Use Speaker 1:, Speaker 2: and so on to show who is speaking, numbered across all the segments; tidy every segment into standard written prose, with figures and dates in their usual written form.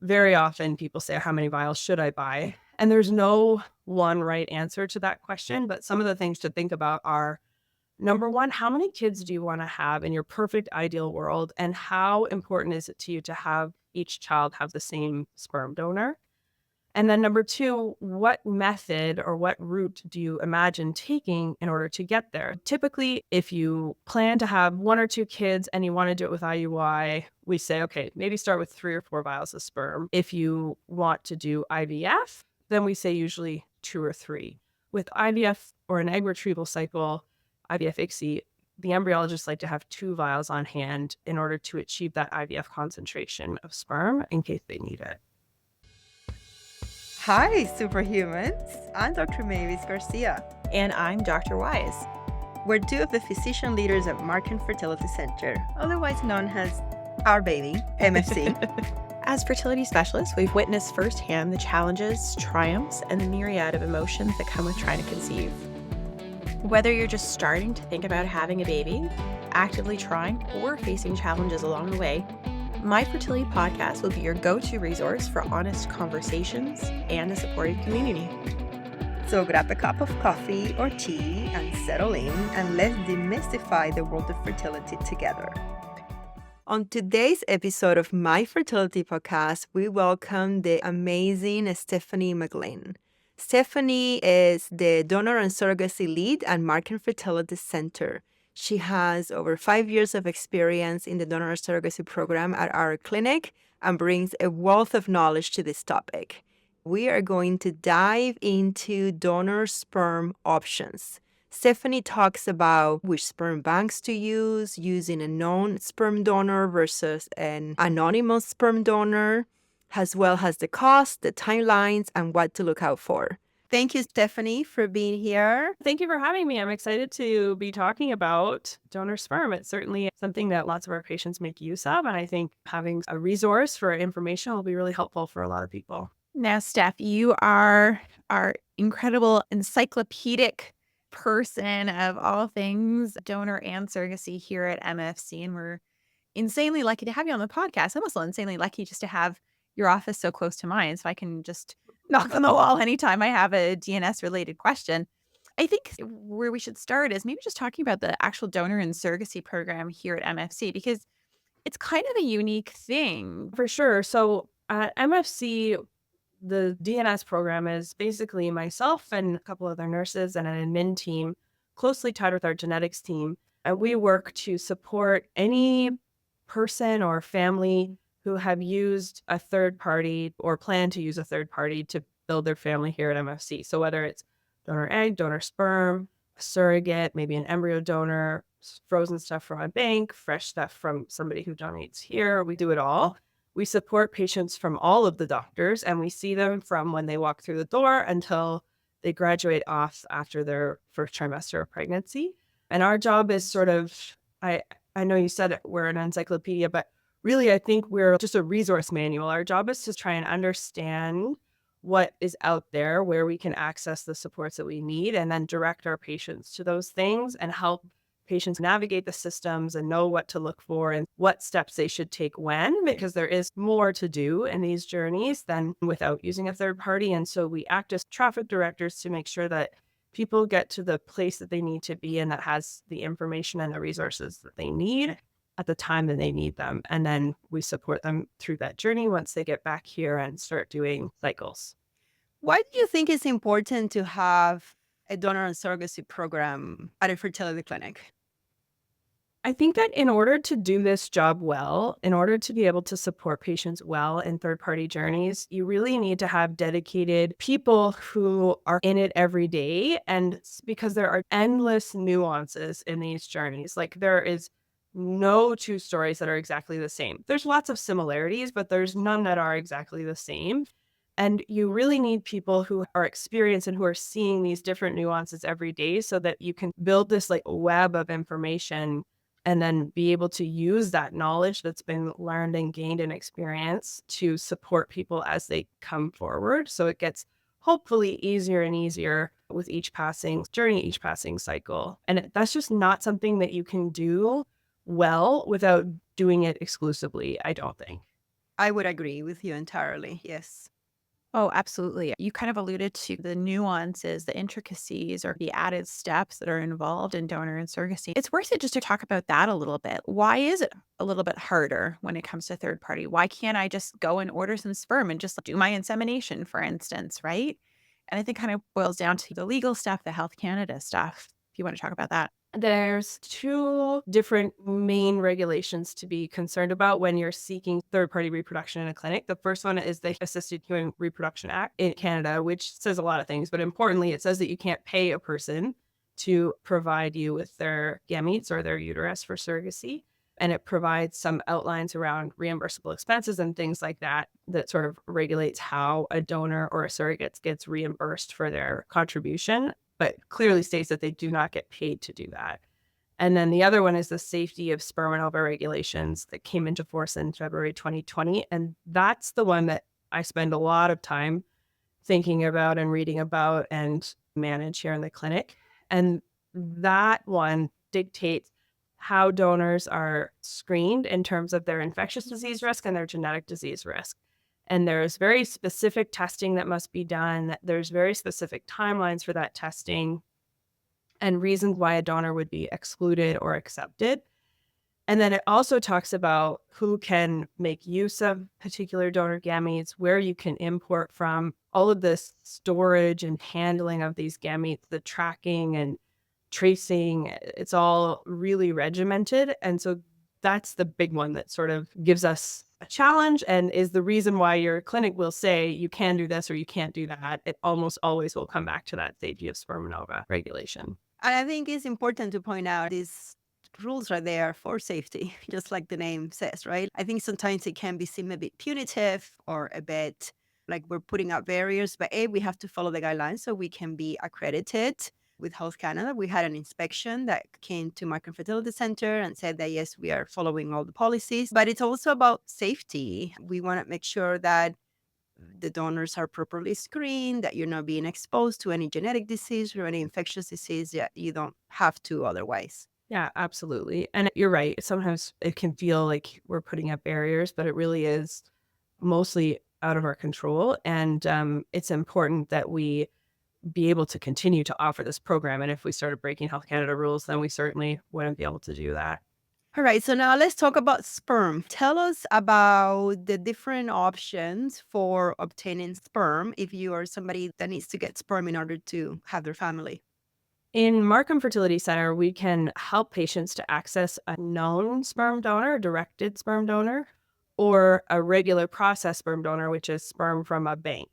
Speaker 1: very often people say, how many vials should I buy? And there's no one right answer to that question. But some of the things to think about are, number one, how many kids do you want to have in your perfect ideal world? And how important is it to you to have each child have the same sperm donor? And then number two, what method or what route do you imagine taking in order to get there? Typically, if you plan to have one or two kids and you want to do it with IUI, we say, okay, maybe start with 3 or 4 vials of sperm. If you want to do IVF, then we say usually 2 or 3. With IVF or an egg retrieval cycle, IVF ICSI, the embryologists like to have 2 vials on hand in order to achieve that IVF concentration of sperm in case they need it.
Speaker 2: Hi, superhumans. I'm Dr. Mavis Garcia.
Speaker 3: And I'm Dr. Wise.
Speaker 2: We're 2 of the physician leaders at Markham Fertility Centre, otherwise known as our baby, MFC.
Speaker 3: As fertility specialists, we've witnessed firsthand the challenges, triumphs, and the myriad of emotions that come with trying to conceive. Whether you're just starting to think about having a baby, actively trying, or facing challenges along the way, My Fertility Podcast will be your go-to resource for honest conversations and a supportive community.
Speaker 2: So grab a cup of coffee or tea and settle in, and let's demystify the world of fertility together. On today's episode of My Fertility Podcast, we welcome the amazing Stefanie McGlynn. Stefanie is the Donor and Surrogacy Lead at Markham Fertility Centre. She has over 5 years of experience in the Donor Surrogacy Program at our clinic and brings a wealth of knowledge to this topic. We are going to dive into donor sperm options. Stefanie talks about which sperm banks to use, using a known sperm donor versus an anonymous sperm donor, as well as the cost, the timelines, and what to look out for. Thank you, Stefanie, for being here.
Speaker 1: Thank you for having me. I'm excited to be talking about donor sperm. It's certainly something that lots of our patients make use of. And I think having a resource for information will be really helpful for a lot of people.
Speaker 3: Now, Steph, you are our incredible encyclopedic person of all things donor and surrogacy here at MFC. And we're insanely lucky to have you on the podcast. I'm also insanely lucky just to have your office so close to mine, so I can just knock on the wall anytime I have a DNS related question. I think where we should start is maybe just talking about the actual donor and surrogacy program here at MFC, because it's kind of a unique thing.
Speaker 1: For sure. So at MFC, the DNS program is basically myself and a couple other nurses and an admin team closely tied with our genetics team. And we work to support any person or family who have used a third party or plan to use a third party to build their family here at MFC. So whether it's donor egg, donor sperm, a surrogate, maybe an embryo donor, frozen stuff from a bank, fresh stuff from somebody who donates here, we do it all. We support patients from all of the doctors, and we see them from when they walk through the door until they graduate off after their first trimester of pregnancy. And our job is sort of, I know you said we're an encyclopedia, but really, I think we're just a resource manual. Our job is to try and understand what is out there, where we can access the supports that we need, and then direct our patients to those things and help patients navigate the systems and know what to look for and what steps they should take when, because there is more to do in these journeys than without using a third party. And so we act as traffic directors to make sure that people get to the place that they need to be and that has the information and the resources that they need at the time that they need them. And then we support them through that journey once they get back here and start doing cycles.
Speaker 2: Why do you think it's important to have a donor and surrogacy program at a fertility clinic?
Speaker 1: I think that in order to do this job well, in order to be able to support patients well in third-party journeys, you really need to have dedicated people who are in it every day. And because there are endless nuances in these journeys, like there is no 2 stories that are exactly the same. There's lots of similarities, but there's none that are exactly the same. And you really need people who are experienced and who are seeing these different nuances every day so that you can build this like web of information and then be able to use that knowledge that's been learned and gained in experience to support people as they come forward. So it gets hopefully easier and easier with each passing journey, each passing cycle. And that's just not something that you can do well without doing it exclusively, I don't think.
Speaker 2: I would agree with you entirely. Yes.
Speaker 3: Oh, absolutely. You kind of alluded to the nuances, the intricacies, or the added steps that are involved in donor and surrogacy. It's worth it just to talk about that a little bit. Why is it a little bit harder when it comes to third party? Why can't I just go and order some sperm and just do my insemination, for instance, right? And I think kind of boils down to the legal stuff, the Health Canada stuff, if you want to talk about that.
Speaker 1: There's two different main regulations to be concerned about when you're seeking third-party reproduction in a clinic. The first one is the Assisted Human Reproduction Act in Canada, which says a lot of things, but importantly, it says that you can't pay a person to provide you with their gametes or their uterus for surrogacy. And it provides some outlines around reimbursable expenses and things like that, that sort of regulates how a donor or a surrogate gets reimbursed for their contribution, but clearly states that they do not get paid to do that. And then the other one is the Safety of Sperm and Ova Regulations that came into force in February 2020. And that's the one that I spend a lot of time thinking about and reading about and manage here in the clinic. And that one dictates how donors are screened in terms of their infectious disease risk and their genetic disease risk. And there's very specific testing that must be done. There's very specific timelines for that testing and reasons why a donor would be excluded or accepted. And then it also talks about who can make use of particular donor gametes, where you can import from, all of this storage and handling of these gametes, the tracking and tracing. It's all really regimented. And so that's the big one that sort of gives us a challenge and is the reason why your clinic will say you can do this or you can't do that. It almost always will come back to that safety of sperm and ova regulation.
Speaker 2: And I think it's important to point out these rules are there for safety, just like the name says, right? I think sometimes it can be seen a bit punitive or a bit like we're putting up barriers, but A, we have to follow the guidelines so we can be accredited with Health Canada. We had an inspection that came to Markham Fertility Centre and said that, yes, we are following all the policies, but it's also about safety. We want to make sure that the donors are properly screened, that you're not being exposed to any genetic disease or any infectious disease that you don't have to otherwise.
Speaker 1: Yeah, absolutely. And you're right. Sometimes it can feel like we're putting up barriers, but it really is mostly out of our control. And it's important that we be able to continue to offer this program. And if we started breaking Health Canada rules, then we certainly wouldn't be able to do that.
Speaker 2: All right, so now let's talk about sperm. Tell us about the different options for obtaining sperm if you are somebody that needs to get sperm in order to have their family.
Speaker 1: In Markham Fertility Centre, we can help patients to access a known sperm donor, directed sperm donor, or a regular process sperm donor, which is sperm from a bank.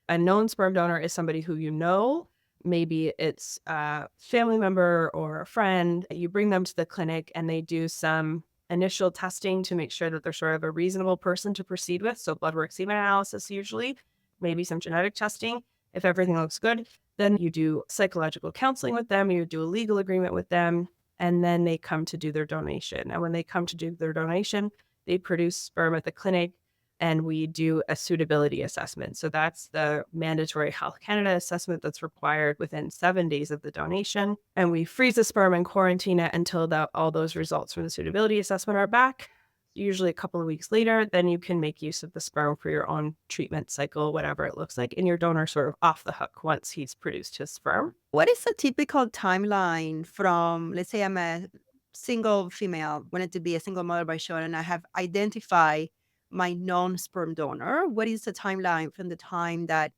Speaker 1: A known sperm donor is somebody who you know. Maybe it's a family member or a friend. You bring them to the clinic and they do some initial testing to make sure that they're sort of a reasonable person to proceed with. So blood work, semen analysis usually, maybe some genetic testing. If everything looks good, then you do psychological counseling with them, you do a legal agreement with them, and then they come to do their donation. And when they come to do their donation, they produce sperm at the clinic and we do a suitability assessment. So that's the mandatory Health Canada assessment that's required within 7 days of the donation. And we freeze the sperm and quarantine it until all those results from the suitability assessment are back. Usually a couple of weeks later, then you can make use of the sperm for your own treatment cycle, whatever it looks like, and your donor sort of off the hook once he's produced his sperm.
Speaker 2: What is a typical timeline from, let's say I'm a single female, wanted to be a single mother by choice, and I have identified my non-sperm donor? What is the timeline from the time that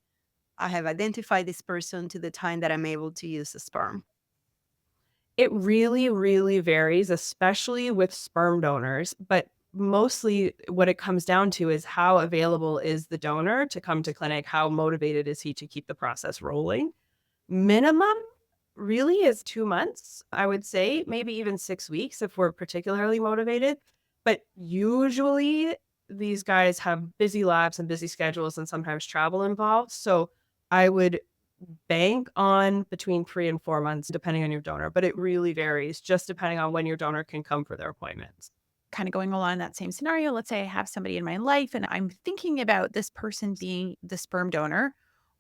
Speaker 2: I have identified this person to the time that I'm able to use the sperm?
Speaker 1: It really, really varies, especially with sperm donors, but mostly what it comes down to is how available is the donor to come to clinic? How motivated is he to keep the process rolling? Minimum really is 2 months, I would say, maybe even 6 weeks if we're particularly motivated. But usually these guys have busy labs and busy schedules and sometimes travel involved. So I would bank on between 3 and 4 months, depending on your donor, but it really varies just depending on when your donor can come for their appointments.
Speaker 3: Kind of going along that same scenario, let's say I have somebody in my life and I'm thinking about this person being the sperm donor.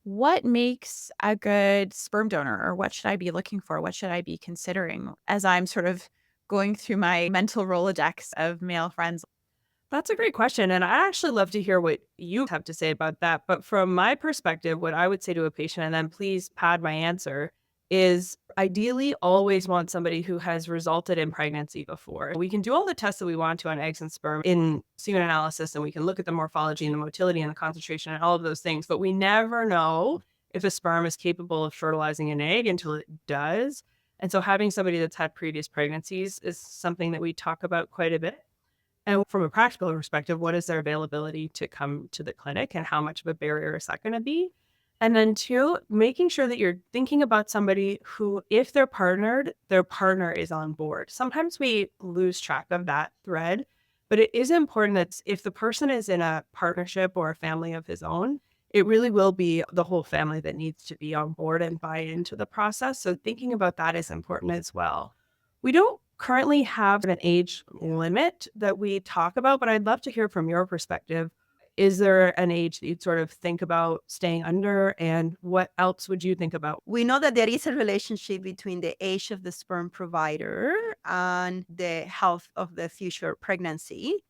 Speaker 3: What makes a good sperm donor, or what should I be looking for? What should I be considering as I'm sort of going through my mental Rolodex of male friends?
Speaker 1: That's a great question. And I actually love to hear what you have to say about that. But from my perspective, what I would say to a patient, and then please pad my answer, is ideally always want somebody who has resulted in pregnancy before. We can do all the tests that we want to on eggs and sperm in semen analysis, and we can look at the morphology and the motility and the concentration and all of those things. But we never know if a sperm is capable of fertilizing an egg until it does. And so having somebody that's had previous pregnancies is something that we talk about quite a bit. And from a practical perspective, what is their availability to come to the clinic and how much of a barrier is that going to be? And then two, making sure that you're thinking about somebody who, if they're partnered, their partner is on board. Sometimes we lose track of that thread, but it is important that if the person is in a partnership or a family of his own, it really will be the whole family that needs to be on board and buy into the process. So thinking about that is important as well. We don't currently have an age limit that we talk about, but I'd love to hear from your perspective. Is there an age that you'd sort of think about staying under, and what else would you think about?
Speaker 2: We know that there is a relationship between the age of the sperm provider and the health of the future pregnancy.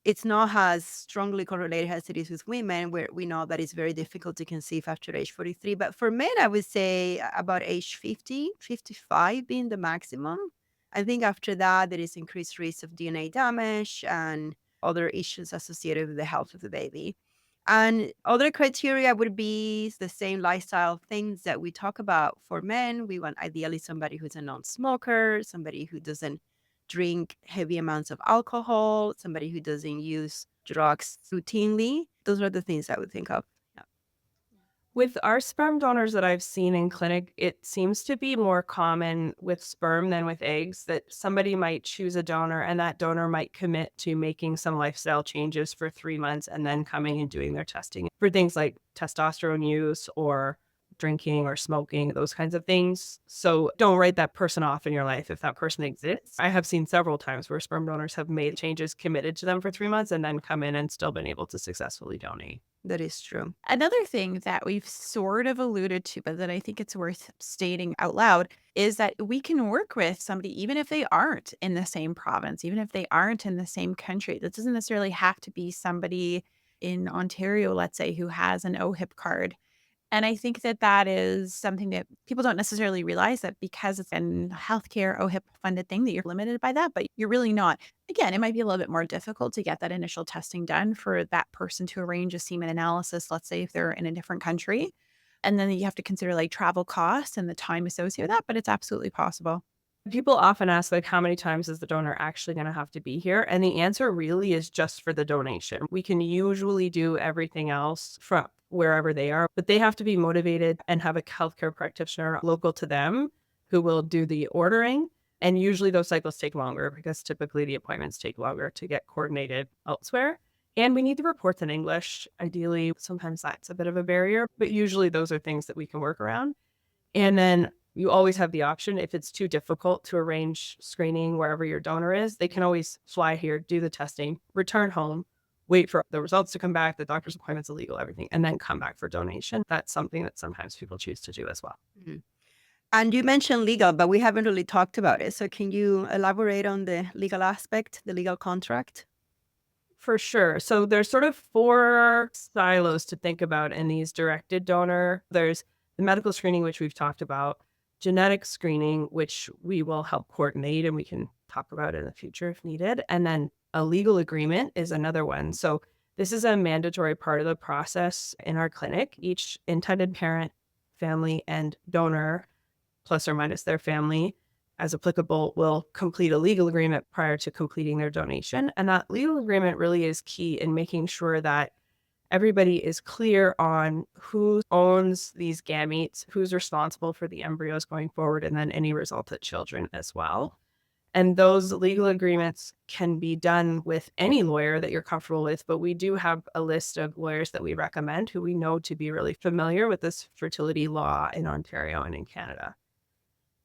Speaker 2: It's not as strongly correlated as it is with women, where we know that it's very difficult to conceive after age 43. But for men, I would say about age 50, 55 being the maximum. I think after that, there is increased risk of DNA damage and other issues associated with the health of the baby. And other criteria would be the same lifestyle things that we talk about for men. We want ideally somebody who's a non-smoker, somebody who doesn't drink heavy amounts of alcohol, somebody who doesn't use drugs routinely. Those are the things I would think of. Yeah.
Speaker 1: With our sperm donors that I've seen in clinic, it seems to be more common with sperm than with eggs that somebody might choose a donor and that donor might commit to making some lifestyle changes for 3 months and then coming and doing their testing for things like testosterone use or drinking or smoking, those kinds of things. So don't write that person off in your life if that person exists. I have seen several times where sperm donors have made changes, committed to them for 3 months, and then come in and still been able to successfully donate.
Speaker 2: That is true.
Speaker 3: Another thing that we've sort of alluded to, but that I think it's worth stating out loud, is that we can work with somebody even if they aren't in the same province, even if they aren't in the same country. That doesn't necessarily have to be somebody in Ontario, let's say, who has an OHIP card. And I think that that is something that people don't necessarily realize, that because it's a healthcare OHIP funded thing that you're limited by that, but you're really not. Again, it might be a little bit more difficult to get that initial testing done for that person to arrange a semen analysis, let's say if they're in a different country. And then you have to consider like travel costs and the time associated with that, but it's absolutely possible.
Speaker 1: People often ask, like, how many times is the donor actually going to have to be here? And the answer really is just for the donation. We can usually do everything else from wherever they are, but they have to be motivated and have a healthcare practitioner local to them who will do the ordering. And usually those cycles take longer because typically the appointments take longer to get coordinated elsewhere. And we need the reports in English. Ideally, sometimes that's a bit of a barrier, but usually those are things that we can work around. And then you always have the option, if it's too difficult to arrange screening wherever your donor is, they can always fly here, do the testing, return home, wait for the results to come back, the doctor's appointment's illegal, everything, and then come back for donation. That's something that sometimes people choose to do as well.
Speaker 2: Mhm. And you mentioned legal, but we haven't really talked about it. So can you elaborate on the legal aspect, the legal contract?
Speaker 1: For sure. So there's sort of 4 silos to think about in these directed donor. There's the medical screening, which we've talked about, genetic screening, which we will help coordinate and we can talk about in the future if needed. And then a legal agreement is another one. So this is a mandatory part of the process in our clinic. Each intended parent, family, and donor, plus or minus their family, as applicable, will complete a legal agreement prior to completing their donation. And that legal agreement really is key in making sure that everybody is clear on who owns these gametes, who's responsible for the embryos going forward, and then any resultant children as well. And those legal agreements can be done with any lawyer that you're comfortable with, but we do have a list of lawyers that we recommend who we know to be really familiar with this fertility law in Ontario and in Canada.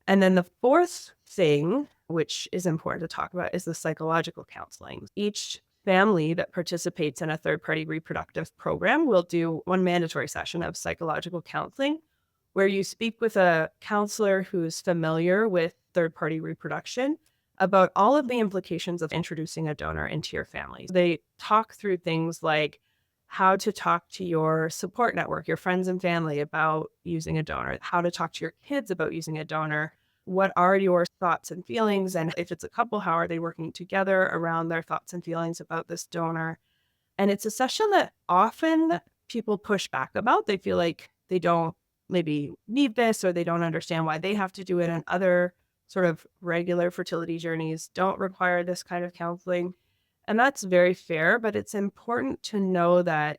Speaker 1: And then the 4th thing, which is important to talk about, is the psychological counseling. Each family that participates in a third-party reproductive program will do 1 mandatory session of psychological counseling where you speak with a counselor who's familiar with third-party reproduction about all of the implications of introducing a donor into your family. They talk through things like how to talk to your support network, your friends and family about using a donor, how to talk to your kids about using a donor, what are your thoughts and feelings, and if it's a couple, how are they working together around their thoughts and feelings about this donor. And it's a session that often people push back about. They feel like they don't maybe need this, or they don't understand why they have to do it. And other sort of regular fertility journeys don't require this kind of counseling. And that's very fair, but it's important to know that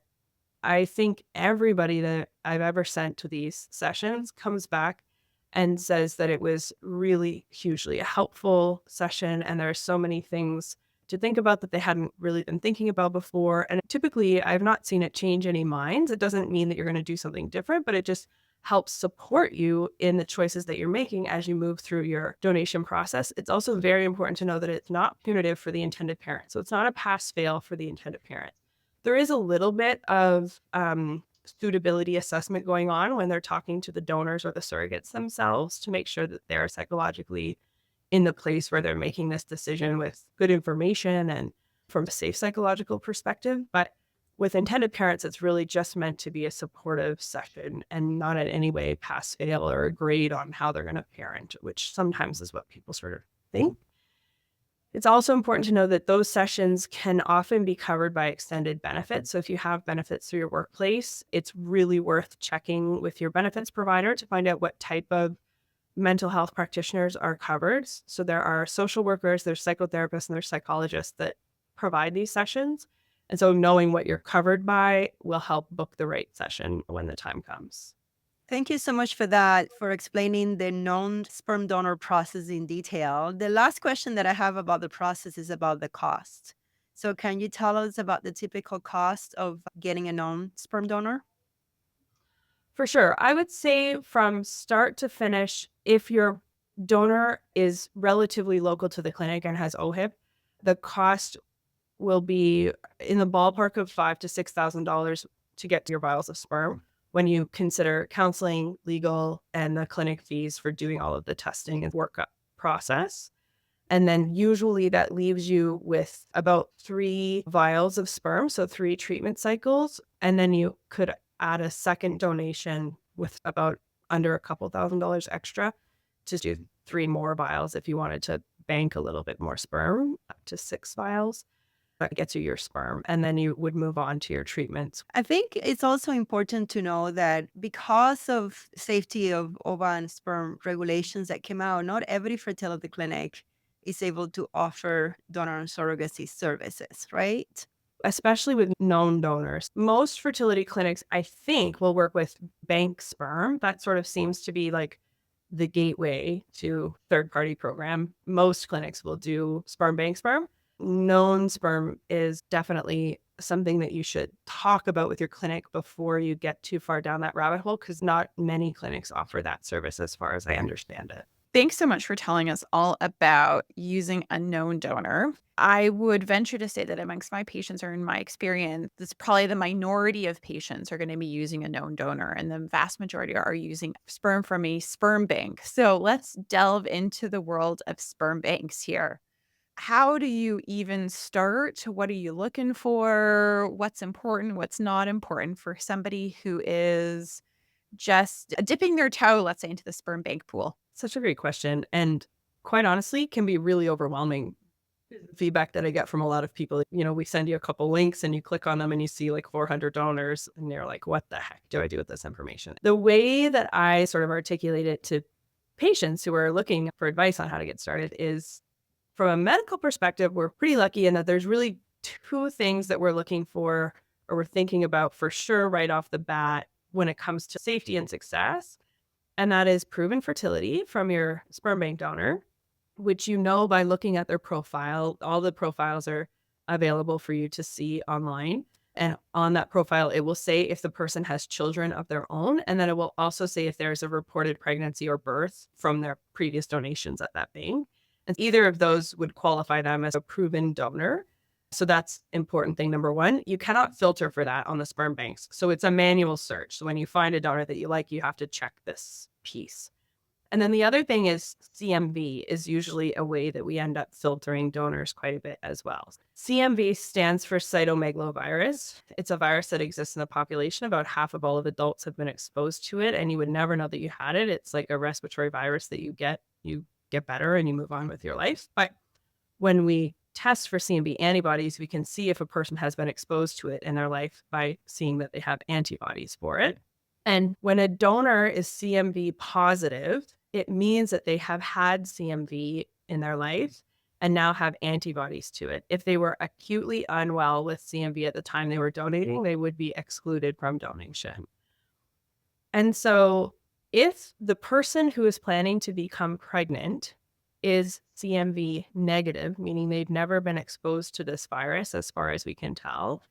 Speaker 1: I think everybody that I've ever sent to these sessions comes back and says that it was really hugely a helpful session. And there are so many things to think about that they hadn't really been thinking about before. And typically, I've not seen it change any minds. It doesn't mean that you're going to do something different, but it just helps support you in the choices that you're making as you move through your donation process. It's also very important to know that it's not punitive for the intended parent. So it's not a pass fail for the intended parent. There is a little bit of suitability assessment going on when they're talking to the donors or the surrogates themselves to make sure that they're psychologically in the place where they're making this decision with good information and from a safe psychological perspective. But with intended parents, it's really just meant to be a supportive session and not in any way pass fail or a grade on how they're going to parent, which sometimes is what people sort of think. It's also important to know that those sessions can often be covered by extended benefits. So if you have benefits through your workplace, it's really worth checking with your benefits provider to find out what type of mental health practitioners are covered. So there are social workers, there's psychotherapists, and there's psychologists that provide these sessions. And so knowing what you're covered by will help book the right session when the time comes.
Speaker 2: Thank you so much for that, for explaining the non-sperm donor process in detail. The last question that I have about the process is about the cost. So can you tell us about the typical cost of getting a non-sperm donor?
Speaker 1: For sure. I would say from start to finish, if your donor is relatively local to the clinic and has OHIP, the cost will be in the ballpark of $5,000 to $6,000 to get to your vials of sperm when you consider counseling, legal, and the clinic fees for doing all of the testing and workup process. And then usually that leaves you with about 3 vials of sperm, so 3 treatment cycles. And then you could add a second donation with about under a couple $1,000s extra to do 3 more vials if you wanted to bank a little bit more sperm, up to 6 vials. That gets you your sperm. And then you would move on to your treatments.
Speaker 2: I think it's also important to know that because of safety of ova and sperm regulations that came out, not every fertility clinic is able to offer donor and surrogacy services, right?
Speaker 1: Especially with known donors. Most fertility clinics, I think, will work with bank sperm. That sort of seems to be like the gateway to third-party program. Most clinics will do sperm bank sperm. Known sperm is definitely something that you should talk about with your clinic before you get too far down that rabbit hole, because not many clinics offer that service as far as I understand it.
Speaker 3: Thanks so much for telling us all about using a known donor. I would venture to say that amongst my patients, or in my experience, this probably the minority of patients are going to be using a known donor, and the vast majority are using sperm from a sperm bank. So let's delve into the world of sperm banks here. How do you even start? What are you looking for? What's important? What's not important for somebody who is just dipping their toe, let's say, into the sperm bank pool?
Speaker 1: Such a great question. And quite honestly, can be really overwhelming. Feedback that I get from a lot of people, we send you a couple links and you click on them and you see like 400 donors and you're like, what the heck do I do with this information? The way that I sort of articulate it to patients who are looking for advice on how to get started is, from a medical perspective, we're pretty lucky in that there's really 2 things that we're looking for or we're thinking about for sure right off the bat when it comes to safety and success. And that is proven fertility from your sperm bank donor, which by looking at their profile. All the profiles are available for you to see online. And on that profile, it will say if the person has children of their own. And then it will also say if there's a reported pregnancy or birth from their previous donations at that bank. And either of those would qualify them as a proven donor. So that's important thing number 1. You cannot filter for that on the sperm banks. So it's a manual search. So when you find a donor that you like, you have to check this piece. And then the other thing is CMV is usually a way that we end up filtering donors quite a bit as well. CMV stands for cytomegalovirus. It's a virus that exists in the population. About half of all of adults have been exposed to it, and you would never know that you had it. It's like a respiratory virus that you get better and you move on with your life. But when we test for CMV antibodies, we can see if a person has been exposed to it in their life by seeing that they have antibodies for it. And when a donor is CMV positive, it means that they have had CMV in their life and now have antibodies to it. If they were acutely unwell with CMV at the time they were donating, they would be excluded from donation. And so if the person who is planning to become pregnant is CMV negative, meaning they've never been exposed to this virus as far as we can tell,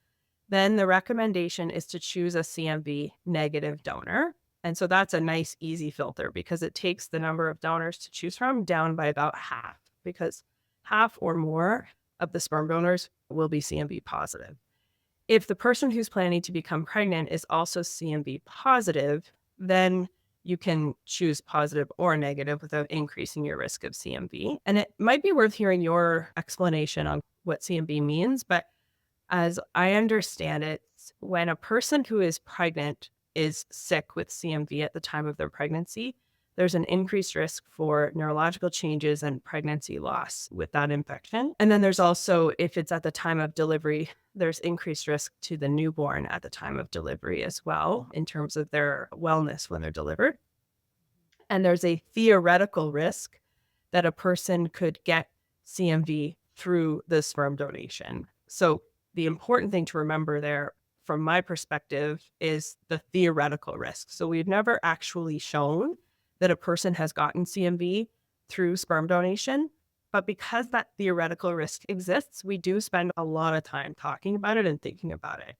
Speaker 1: then the recommendation is to choose a CMV negative donor. And so that's a nice, easy filter because it takes the number of donors to choose from down by about half, because half or more of the sperm donors will be CMV positive. If the person who's planning to become pregnant is also CMV positive, then you can choose positive or negative without increasing your risk of CMV. And it might be worth hearing your explanation on what CMV means, but as I understand it, when a person who is pregnant is sick with CMV at the time of their pregnancy, there's an increased risk for neurological changes and pregnancy loss with that infection. And then there's also, if it's at the time of delivery, there's increased risk to the newborn at the time of delivery as well, in terms of their wellness when they're delivered. And there's a theoretical risk that a person could get CMV through the sperm donation. So the important thing to remember there, from my perspective, is the theoretical risk. So we've never actually shown that a person has gotten CMV through sperm donation, but because that theoretical risk exists, we do spend a lot of time talking about it and thinking about it.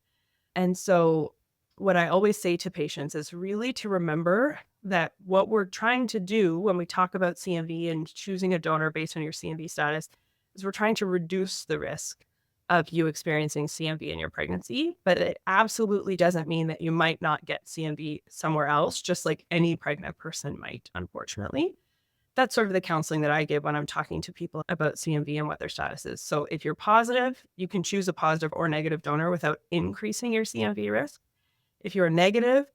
Speaker 1: And so what I always say to patients is really to remember that what we're trying to do when we talk about CMV and choosing a donor based on your CMV status is we're trying to reduce the risk of you experiencing CMV in your pregnancy, but it absolutely doesn't mean that you might not get CMV somewhere else, just like any pregnant person might, unfortunately. That's sort of the counseling that I give when I'm talking to people about CMV and what their status is. So if you're positive, you can choose a positive or negative donor without increasing your CMV risk. If you're negative,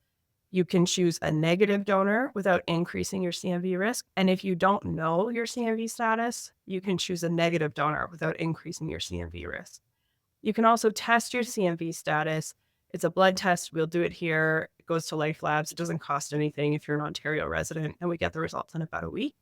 Speaker 1: you can choose a negative donor without increasing your CMV risk. And if you don't know your CMV status, you can choose a negative donor without increasing your CMV risk. You can also test your CMV status. It's a blood test. We'll do it here. It goes to Life Labs. It doesn't cost anything if you're an Ontario resident, and we get the results in about a week.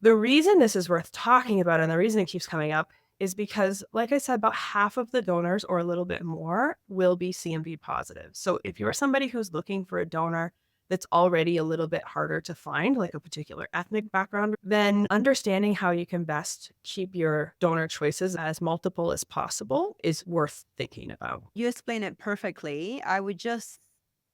Speaker 1: The reason this is worth talking about and the reason it keeps coming up is because, like I said, about half of the donors or a little bit more will be CMV positive. So if you're somebody who's looking for a donor that's already a little bit harder to find, like a particular ethnic background, then understanding how you can best keep your donor choices as multiple as possible is worth thinking about.
Speaker 2: You explain it perfectly. I would just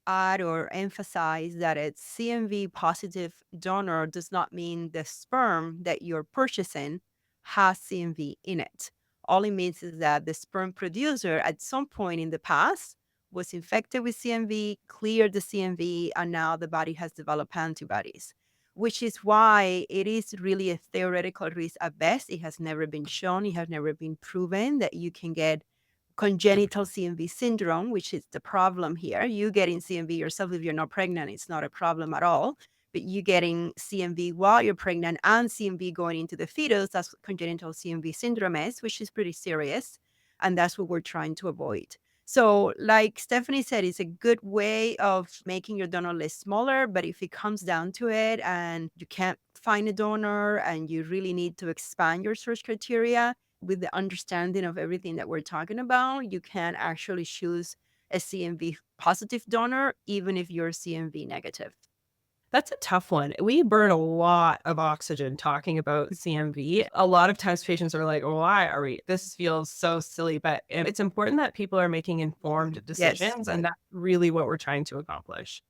Speaker 2: add or emphasize that a CMV positive donor does not mean the sperm that you're purchasing has CMV in it. All it means is that the sperm producer at some point in the past was infected with CMV, cleared the CMV, and now the body has developed antibodies, which is why it is really a theoretical risk at best. It has never been shown, it has never been proven that you can get congenital CMV syndrome, which is the problem here. You getting CMV yourself if you're not pregnant, it's not a problem at all. But you getting CMV while you're pregnant and CMV going into the fetus, that's what congenital CMV syndrome is, which is pretty serious. And that's what we're trying to avoid. So, like Stefanie said, it's a good way of making your donor list smaller. But if it comes down to it and you can't find a donor and you really need to expand your search criteria, with the understanding of everything that we're talking about, you can actually choose a CMV positive donor, even if you're CMV negative.
Speaker 1: That's a tough one. We burn a lot of oxygen talking about CMV. A lot of times patients are like, why are we? This feels so silly, but it's important that people are making informed decisions. And that's really what we're trying to accomplish.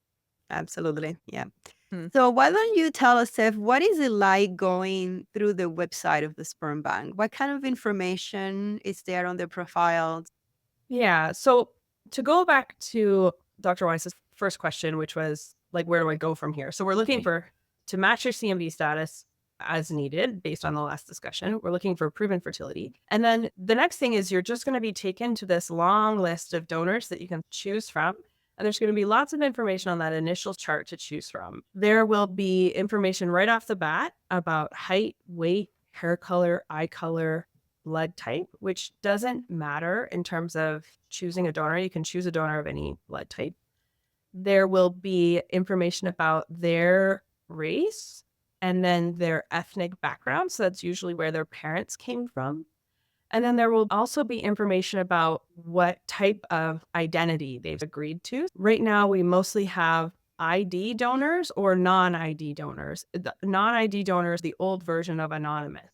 Speaker 2: Absolutely. Yeah.
Speaker 3: Hmm.
Speaker 2: So why don't you tell us, Steph, what is it like going through the website of the sperm bank? What kind of information is there on the profile?
Speaker 1: Yeah. So to go back to Dr. Weiss's first question, which was like, where do I go from here? So we're looking for to match your CMV status as needed based on the last discussion. We're looking for proven fertility. And then the next thing is you're just going to be taken to this long list of donors that you can choose from. And there's going to be lots of information on that initial chart to choose from. There will be information right off the bat about height, weight, hair color, eye color, blood type, which doesn't matter in terms of choosing a donor. You can choose a donor of any blood type. There will be information about their race and then their ethnic background. So that's usually where their parents came from. And then there will also be information about what type of identity they've agreed to. Right now, we mostly have ID donors or non-ID donors. The non-ID donor is the old version of anonymous.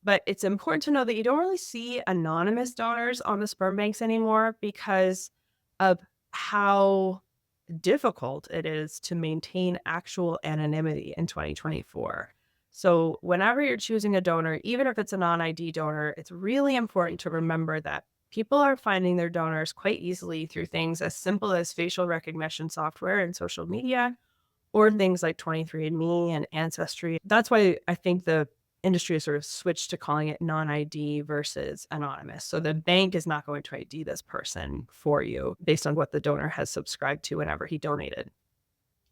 Speaker 1: But it's important to know that you don't really see anonymous donors on the sperm banks anymore because of how difficult it is to maintain actual anonymity in 2024. So whenever you're choosing a donor, even if it's a non-ID donor, it's really important to remember that people are finding their donors quite easily through things as simple as facial recognition software and social media, or things like 23andMe and Ancestry. That's why I think the industry has sort of switched to calling it non-ID versus anonymous. So the bank is not going to ID this person for you based on what the donor has subscribed to whenever he donated.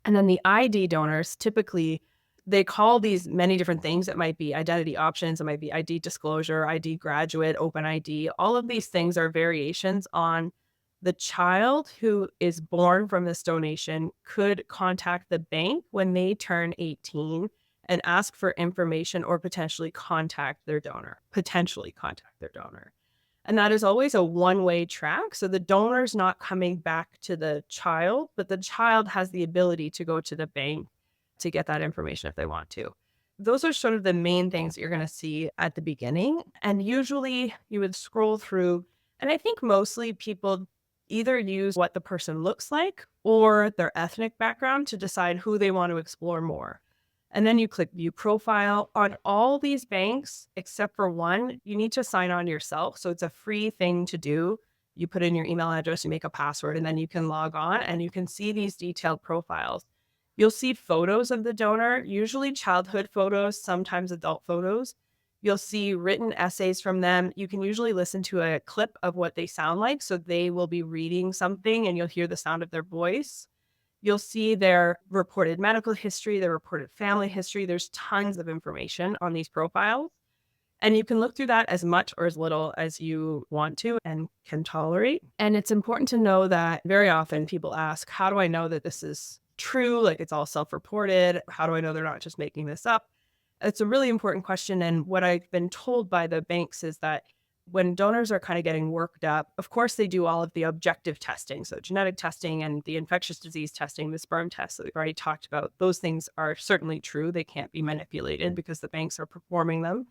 Speaker 1: And then the ID donors, typically, they call these many different things. It might be identity options, it might be ID disclosure, ID graduate, open ID. All of these things are variations on the child who is born from this donation could contact the bank when they turn 18 and ask for information or potentially contact their donor. And that is always a one-way track. So the donor's not coming back to the child, but the child has the ability to go to the bank to get that information if they want to. Those are sort of the main things that you're going to see at the beginning. And usually you would scroll through, and I think mostly people either use what the person looks like or their ethnic background to decide who they want to explore more. And then you click view profile. On all these banks, except for one, you need to sign on yourself. So it's a free thing to do. You put in your email address, you make a password, and then you can log on and you can see these detailed profiles. You'll see photos of the donor, usually childhood photos, sometimes adult photos. You'll see written essays from them. You can usually listen to a clip of what they sound like. So they will be reading something and you'll hear the sound of their voice. You'll see their reported medical history, their reported family history. There's tons of information on these profiles. And you can look through that as much or as little as you want to and can tolerate. And it's important to know that very often people ask, how do I know that this is true? Like it's all self-reported. How do I know they're not just making this up? It's a really important question. And what I've been told by the banks is that when donors are kind of getting worked up, of course, they do all of the objective testing. So genetic testing and the infectious disease testing, the sperm tests that we've already talked about, those things are certainly true. They can't be manipulated because the banks are performing them.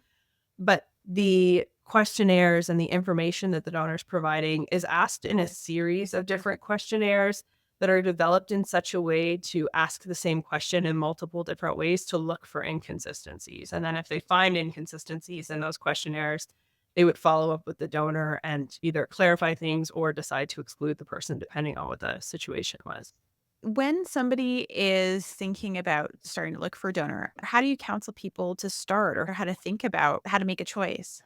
Speaker 1: But the questionnaires and the information that the donor is providing is asked in a series of different questionnaires that are developed in such a way to ask the same question in multiple different ways to look for inconsistencies. And then if they find inconsistencies in those questionnaires, they would follow up with the donor and either clarify things or decide to exclude the person depending on what the situation was.
Speaker 3: When somebody is thinking about starting to look for a donor, how do you counsel people to start or how to think about how to make a choice?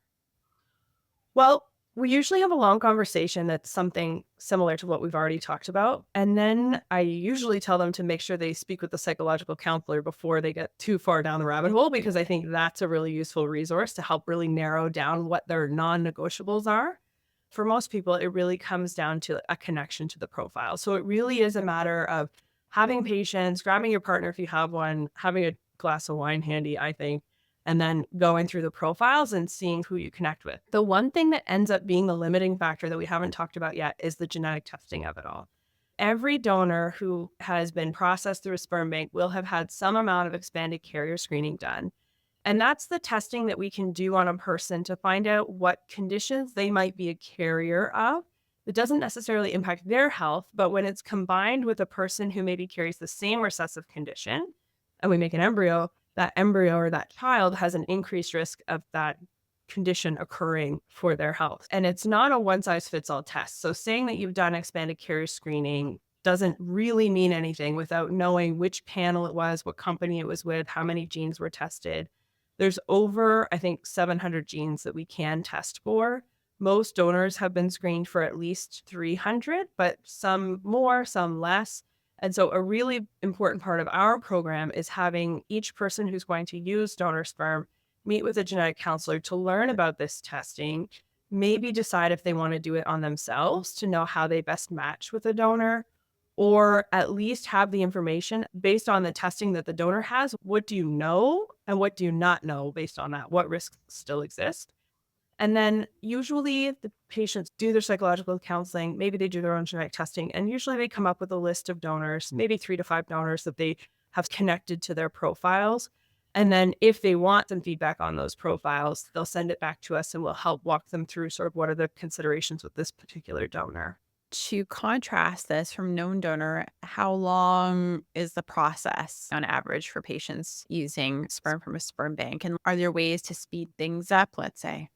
Speaker 1: Well, we usually have a long conversation that's something similar to what we've already talked about. And then I usually tell them to make sure they speak with the psychological counselor before they get too far down the rabbit hole, because I think that's a really useful resource to help really narrow down what their non-negotiables are. For most people, it really comes down to a connection to the profile. So it really is a matter of having patience, grabbing your partner if you have one, having a glass of wine handy, I think, and then going through the profiles and seeing who you connect with. The one thing that ends up being the limiting factor that we haven't talked about yet is the genetic testing of it all. Every donor who has been processed through a sperm bank will have had some amount of expanded carrier screening done. And that's the testing that we can do on a person to find out what conditions they might be a carrier of. It doesn't necessarily impact their health, but when it's combined with a person who maybe carries the same recessive condition, and we make an embryo, that embryo or that child has an increased risk of that condition occurring for their health. And it's not a one-size-fits-all test. So saying that you've done expanded carrier screening doesn't really mean anything without knowing which panel it was, what company it was with, how many genes were tested. There's over, I think, 700 genes that we can test for. Most donors have been screened for at least 300, but some more, some less. And so a really important part of our program is having each person who's going to use donor sperm meet with a genetic counselor to learn about this testing, maybe decide if they want to do it on themselves to know how they best match with a donor, or at least have the information based on the testing that the donor has. What do you know and what do you not know based on that? What risks still exist? And then usually the patients do their psychological counseling, maybe they do their own genetic testing, and usually they come up with a list of donors, maybe 3 to 5 donors that they have connected to their profiles. And then if they want some feedback on those profiles, they'll send it back to us and we'll help walk them through sort of what are the considerations with this particular donor.
Speaker 3: To contrast this from known donor, how long is the process on average for patients using sperm from a sperm bank? And are there ways to speed things up, let's say?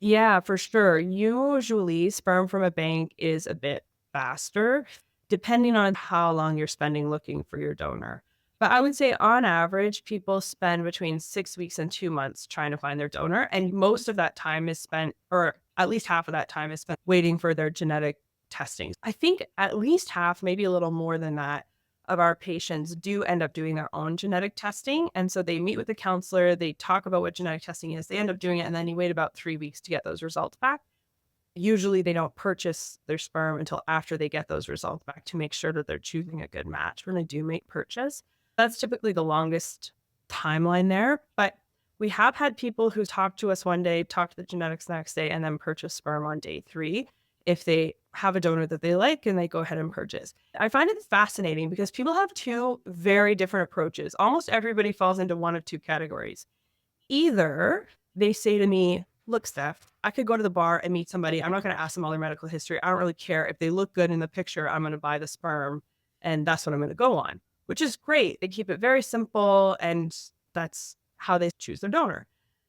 Speaker 1: Yeah, for sure. Usually, sperm from a bank is a bit faster, depending on how long you're spending looking for your donor. But I would say on average, people spend between 6 weeks and 2 months trying to find their donor. And most of that time is spent, or at least half of that time is spent waiting for their genetic testing. I think at least half, maybe a little more than that, of our patients do end up doing their own genetic testing. And so they meet with the counselor, they talk about what genetic testing is, they end up doing it, and then you wait about 3 weeks to get those results back. Usually they don't purchase their sperm until after they get those results back to make sure that they're choosing a good match when they do make purchase. That's typically the longest timeline there. But we have had people who talk to us one day, talk to the genetics the next day, and then purchase sperm on day 3 if they have a donor that they like and they go ahead and purchase. I find it fascinating because people have 2 very different approaches. Almost everybody falls into one of 2 categories. Either they say to me, look, Steph, I could go to the bar and meet somebody. I'm not going to ask them all their medical history. I don't really care. If they look good in the picture, I'm going to buy the sperm and that's what I'm going to go on, which is great. They keep it very simple and that's how they choose their donor.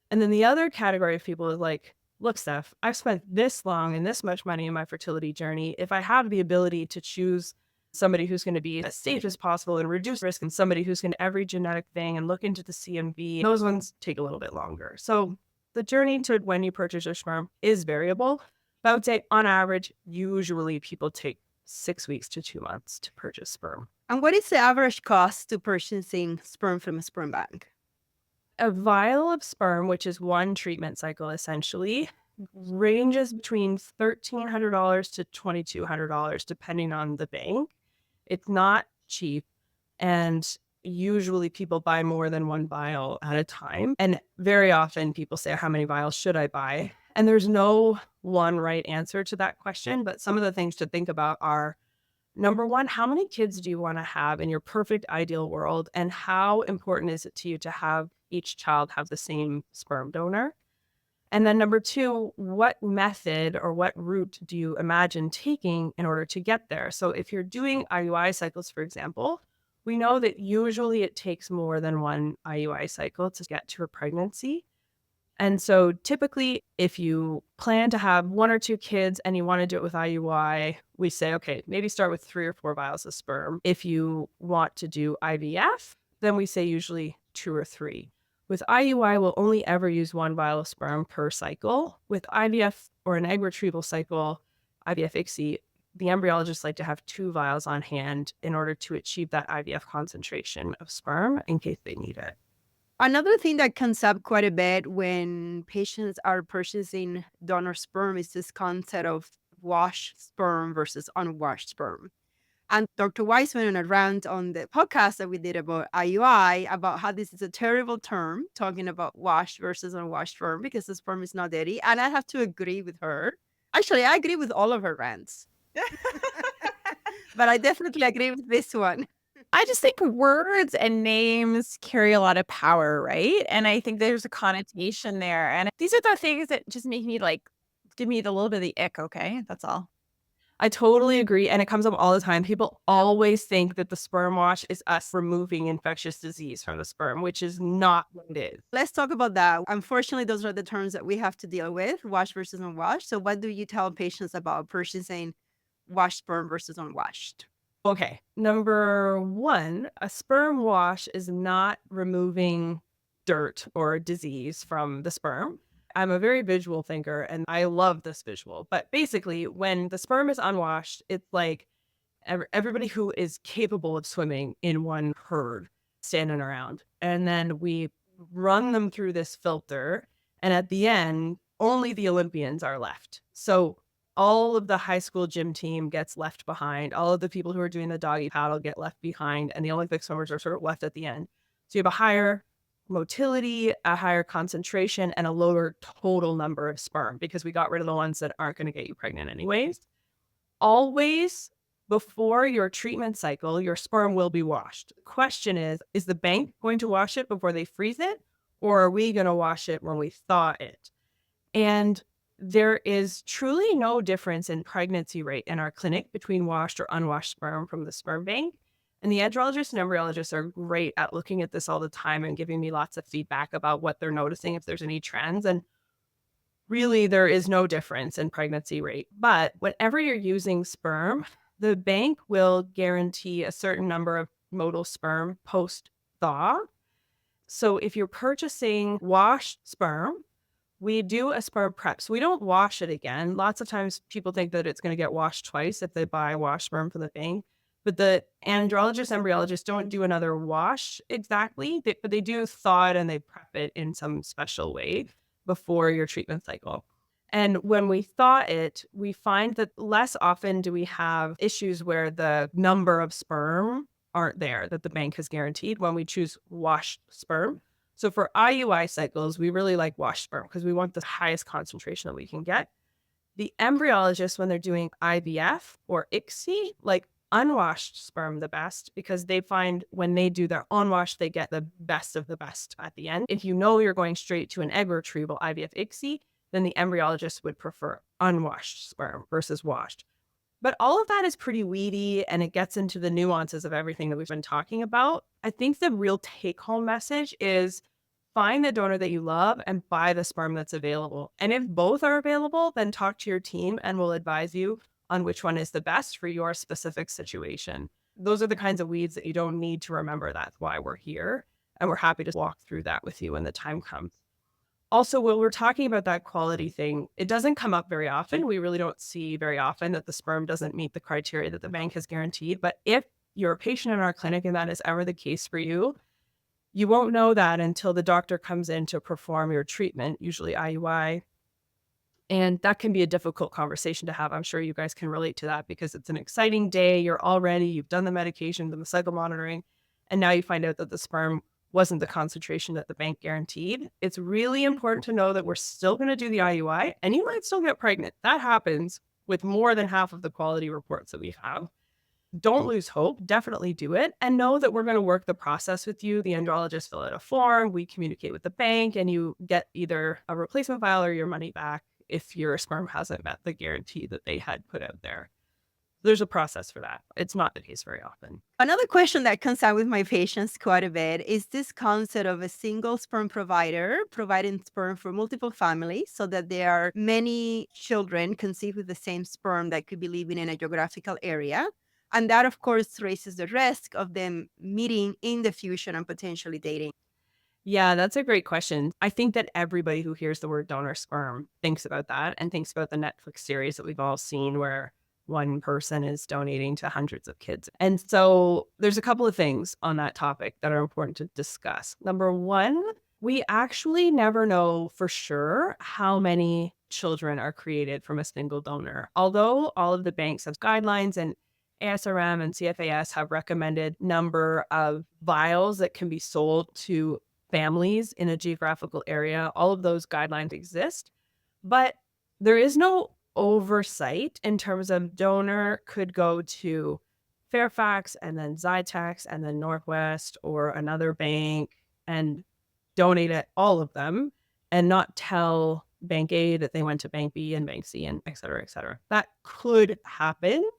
Speaker 1: And then the other category of people is like, look, Steph, I've spent this long and this much money in my fertility journey. If I have the ability to choose somebody who's going to be as safe as possible and reduce risk and somebody who's going to every genetic thing and look into the CMV, those ones take a little bit longer. So the journey to when you purchase your sperm is variable. But I would say on average, usually people take 6 weeks to 2 months to purchase sperm.
Speaker 2: And what is the average cost to purchasing sperm from a sperm bank?
Speaker 1: A vial of sperm, which is one treatment cycle essentially, ranges between $1,300 to $2,200 depending on the bank. It's not cheap, and usually people buy more than one vial at a time. And very often people say, how many vials should I buy? And there's no one right answer to that question, but some of the things to think about are, number one, how many kids do you want to have in your perfect ideal world? And how important is it to you to have each child have the same sperm donor? And then number two, what method or what route do you imagine taking in order to get there? So if you're doing IUI cycles, for example, we know that usually it takes more than one IUI cycle to get to a pregnancy. And so typically, if you plan to have 1 or 2 kids and you want to do it with IUI, we say, okay, maybe start with 3 or 4 vials of sperm. If you want to do IVF, then we say usually 2 or 3. With IUI, we'll only ever use 1 vial of sperm per cycle. With IVF or an egg retrieval cycle, IVF ICSI, the embryologists like to have 2 vials on hand in order to achieve that IVF concentration of sperm in case they need it.
Speaker 2: Another thing that comes up quite a bit when patients are purchasing donor sperm is this concept of washed sperm versus unwashed sperm. And Dr. Weiss went on a rant on the podcast that we did about IUI about how this is a terrible term, talking about washed versus unwashed sperm because the sperm is not dirty. And I have to agree with her. Actually, I agree with all of her rants. But I definitely agree with this one.
Speaker 3: I just think words and names carry a lot of power, right? And I think there's a connotation there. And these are the things that just make me give me the little bit of the ick, okay? That's all.
Speaker 1: I totally agree. And it comes up all the time. People always think that the sperm wash is us removing infectious disease from the sperm, which is not what it is.
Speaker 2: Let's talk about that. Unfortunately, those are the terms that we have to deal with, washed versus unwashed. So what do you tell patients about purchasing washed sperm versus unwashed?
Speaker 1: Okay. Number one, a sperm wash is not removing dirt or disease from the sperm. I'm a very visual thinker and I love this visual. But basically, when the sperm is unwashed, it's like everybody who is capable of swimming in one herd standing around. And then we run them through this filter. And at the end, only the Olympians are left. So all of the high school gym team gets left behind. All of the people who are doing the doggy paddle get left behind. And the Olympic swimmers are sort of left at the end. So you have a higher motility, a higher concentration, and a lower total number of sperm because we got rid of the ones that aren't going to get you pregnant anyways. Always before your treatment cycle, your sperm will be washed. The question is the bank going to wash it before they freeze it? Or are we going to wash it when we thaw it? And there is truly no difference in pregnancy rate in our clinic between washed or unwashed sperm from the sperm bank. And the andrologists and embryologists are great at looking at this all the time and giving me lots of feedback about what they're noticing, if there's any trends. And really, there is no difference in pregnancy rate. But whenever you're using sperm, the bank will guarantee a certain number of motile sperm post thaw. So if you're purchasing washed sperm, we do a sperm prep. So we don't wash it again. Lots of times people think that it's going to get washed twice if they buy washed sperm from the bank. But the andrologists, embryologists don't do another wash exactly, but they do thaw it and they prep it in some special way before your treatment cycle. And when we thaw it, we find that less often do we have issues where the number of sperm aren't there that the bank has guaranteed when we choose washed sperm. So for IUI cycles, we really like washed sperm because we want the highest concentration that we can get. The embryologists, when they're doing IVF or ICSI, like unwashed sperm the best because they find when they do their unwashed, they get the best of the best at the end. If you know you're going straight to an egg retrieval IVF ICSI, then the embryologist would prefer unwashed sperm versus washed. But all of that is pretty weedy and it gets into the nuances of everything that we've been talking about. I think the real take-home message is find the donor that you love and buy the sperm that's available. And if both are available, then talk to your team and we'll advise you on which one is the best for your specific situation. Those are the kinds of weeds that you don't need to remember. That's why we're here. And we're happy to walk through that with you when the time comes. Also, when we're talking about that quality thing, it doesn't come up very often. We really don't see very often that the sperm doesn't meet the criteria that the bank has guaranteed. But if you're a patient in our clinic and that is ever the case for you, you won't know that until the doctor comes in to perform your treatment, usually IUI. And that can be a difficult conversation to have. I'm sure you guys can relate to that because it's an exciting day. You've done the medication, the cycle monitoring, and now you find out that the sperm wasn't the concentration that the bank guaranteed. It's really important to know that we're still going to do the IUI and you might still get pregnant. That happens with more than half of the quality reports that we have. Don't lose hope. Definitely do it. And know that we're going to work the process with you. The andrologist fill out a form. We communicate with the bank and you get either a replacement file or your money back if your sperm hasn't met the guarantee that they had put out there. There's a process for that. It's not the case very often.
Speaker 2: Another question that comes out with my patients quite a bit is this concept of a single sperm provider providing sperm for multiple families so that there are many children conceived with the same sperm that could be living in a geographical area. And that, of course, raises the risk of them meeting in the future and potentially dating.
Speaker 1: Yeah, that's a great question. I think that everybody who hears the word donor sperm thinks about that and thinks about the Netflix series that we've all seen where one person is donating to hundreds of kids. And so there's a couple of things on that topic that are important to discuss. Number one, we actually never know for sure how many children are created from a single donor. Although all of the banks have guidelines and ASRM and CFAS have recommended number of vials that can be sold to families in a geographical area, all of those guidelines exist, but there is no oversight in terms of donor could go to Fairfax and then Zytex and then Northwest or another bank and donate it, all of them, and not tell Bank A that they went to Bank B and Bank C and et cetera, et cetera. That could happen.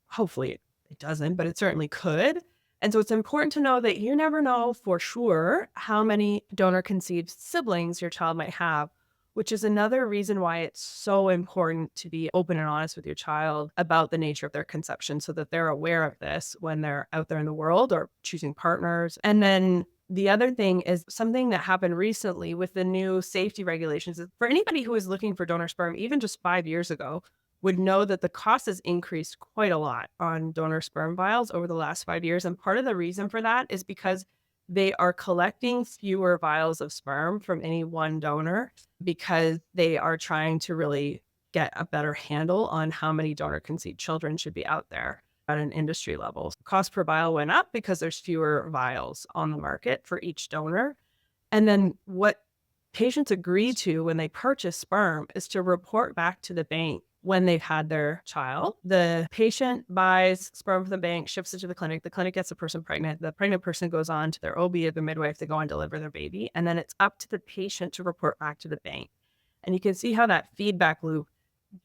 Speaker 1: Hopefully it doesn't, but it certainly could. And so it's important to know that you never know for sure how many donor conceived siblings your child might have. which is another reason why it's so important to be open and honest with your child about the nature of their conception so that they're aware of this when they're out there in the world or choosing partners. And then the other thing is something that happened recently with the new safety regulations. For anybody who was looking for donor sperm, even just 5 years ago, would know that the cost has increased quite a lot on donor sperm vials over the last 5 years. And part of the reason for that is because they are collecting fewer vials of sperm from any one donor because they are trying to really get a better handle on how many donor-conceived children should be out there at an industry level. Cost per vial went up because there's fewer vials on the market for each donor. And then what patients agree to when they purchase sperm is to report back to the bank when they've had their child. The patient buys sperm from the bank, ships it to the clinic gets the person pregnant. The pregnant person goes on to their OB or the midwife to go and deliver their baby. And then it's up to the patient to report back to the bank. And you can see how that feedback loop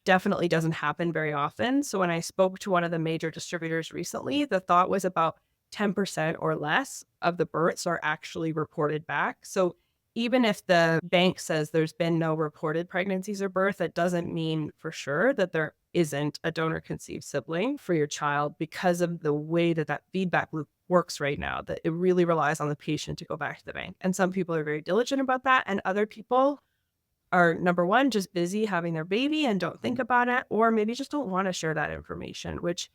Speaker 1: definitely doesn't happen very often. So when I spoke to one of the major distributors recently, the thought was about 10% or less of the births are actually reported back. So even if the bank says there's been no reported pregnancies or birth, that doesn't mean for sure that there isn't a donor-conceived sibling for your child because of the way that that feedback loop works right now, that it really relies on the patient to go back to the bank. And some people are very diligent about that, and other people are, number one, just busy having their baby and don't think about it, or maybe just don't want to share that information, which,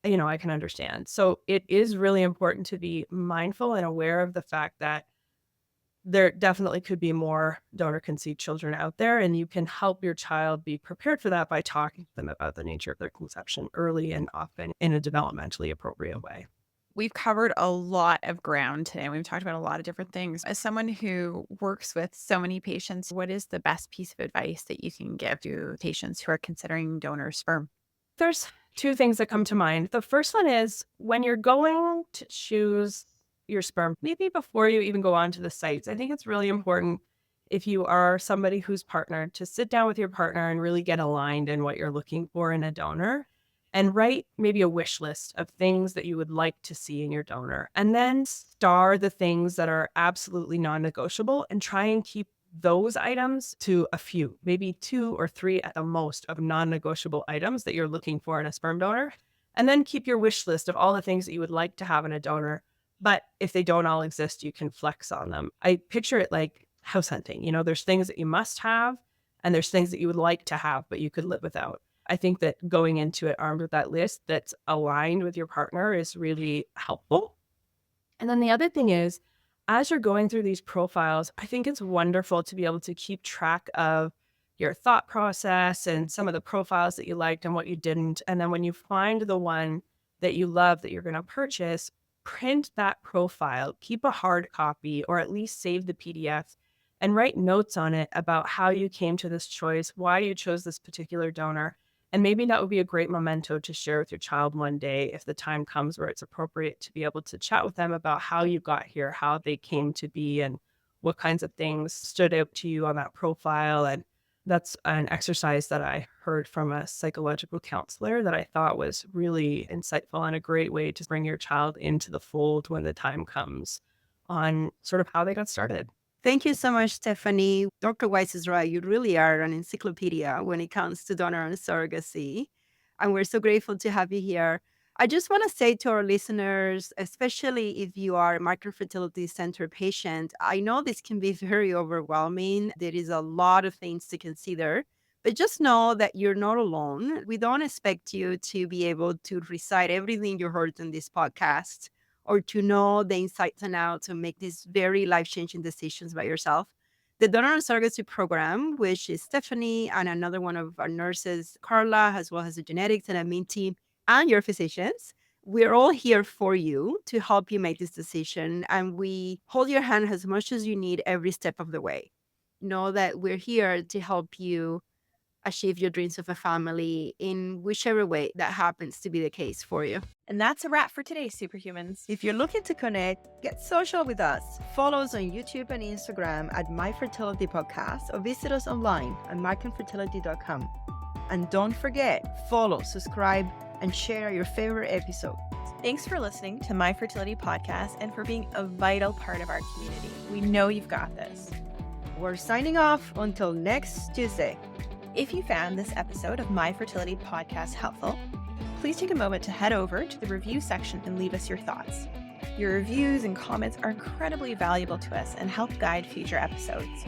Speaker 1: I can understand. So it is really important to be mindful and aware of the fact that there definitely could be more donor-conceived children out there, and you can help your child be prepared for that by talking to them about the nature of their conception early and often in a developmentally appropriate way.
Speaker 3: We've covered a lot of ground today. We've talked about a lot of different things. As someone who works with so many patients, what is the best piece of advice that you can give to patients who are considering donor sperm?
Speaker 1: There's two things that come to mind. The first one is when you're going to choose your sperm, maybe before you even go on to the sites, I think it's really important, if you are somebody who's partnered, to sit down with your partner and really get aligned in what you're looking for in a donor, and write maybe a wish list of things that you would like to see in your donor, and then star the things that are absolutely non-negotiable and try and keep those items to a few, maybe 2 or 3 at the most of non-negotiable items that you're looking for in a sperm donor. And then keep your wish list of all the things that you would like to have in a donor. But if they don't all exist, you can flex on them. I picture it like house hunting. There's things that you must have and there's things that you would like to have, but you could live without. I think that going into it armed with that list that's aligned with your partner is really helpful. And then the other thing is, as you're going through these profiles, I think it's wonderful to be able to keep track of your thought process and some of the profiles that you liked and what you didn't. And then when you find the one that you love that you're going to purchase, print that profile, keep a hard copy, or at least save the PDF and write notes on it about how you came to this choice, why you chose this particular donor. And maybe that would be a great memento to share with your child one day if the time comes where it's appropriate to be able to chat with them about how you got here, how they came to be, and what kinds of things stood out to you on that profile. And that's an exercise that I heard from a psychological counselor that I thought was really insightful and a great way to bring your child into the fold when the time comes on sort of how they got started.
Speaker 2: Thank you so much, Stefanie. Dr. Weiss is right. You really are an encyclopedia when it comes to donor and surrogacy. And we're so grateful to have you here. I just want to say to our listeners, especially if you are a Markham Fertility Centre patient, I know this can be very overwhelming. There is a lot of things to consider, but just know that you're not alone. We don't expect you to be able to recite everything you heard in this podcast, or to know the insights and outs and make these very life-changing decisions by yourself. The Donor Surrogacy Program, which is Stefanie and another one of our nurses, Carla, as well as the genetics and admin team and your physicians, we're all here for you to help you make this decision. And we hold your hand as much as you need every step of the way. Know that we're here to help you achieve your dreams of a family in whichever way that happens to be the case for you.
Speaker 3: And that's a wrap for today, Superhumans.
Speaker 2: If you're looking to connect, get social with us. Follow us on YouTube and Instagram at My Fertility Podcast, or visit us online at markhamfertility.com. And don't forget, follow, subscribe, and share your favorite episode.
Speaker 3: Thanks for listening to My Fertility Podcast and for being a vital part of our community. We know you've got this.
Speaker 2: We're signing off until next Tuesday.
Speaker 4: If you found this episode of My Fertility Podcast helpful, please take a moment to head over to the review section and leave us your thoughts. Your reviews and comments are incredibly valuable to us and help guide future episodes.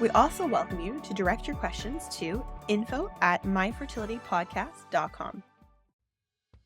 Speaker 4: We also welcome you to direct your questions to info@myfertilitypodcast.com.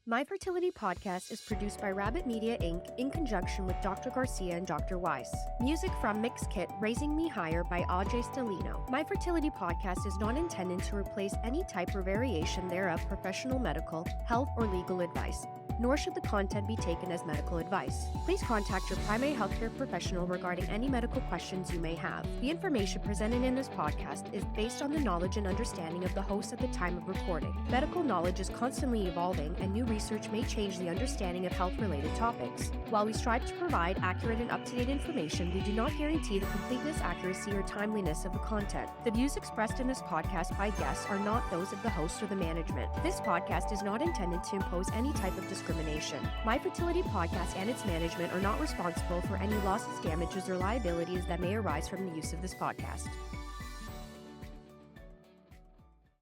Speaker 5: My Fertility Podcast is produced by Rabbit Media Inc. in conjunction with Dr. Garcia and Dr. Weiss. Music from Mix Kit Raising Me Higher by Ajay Stelino. My Fertility Podcast is not intended to replace any type or variation thereof professional medical, health, or legal advice, nor should the content be taken as medical advice. Please contact your primary healthcare professional regarding any medical questions you may have. The information presented in this podcast is based on the knowledge and understanding of the host at the time of recording. Medical knowledge is constantly evolving, and new research may change the understanding of health-related topics. While we strive to provide accurate and up-to-date information, we do not guarantee the completeness, accuracy, or timeliness of the content. The views expressed in this podcast by guests are not those of the host or the management. This podcast is not intended to impose any type of discrimination. My Fertility Podcast and its management are not responsible for any losses, damages, or liabilities that may arise from the use of this podcast.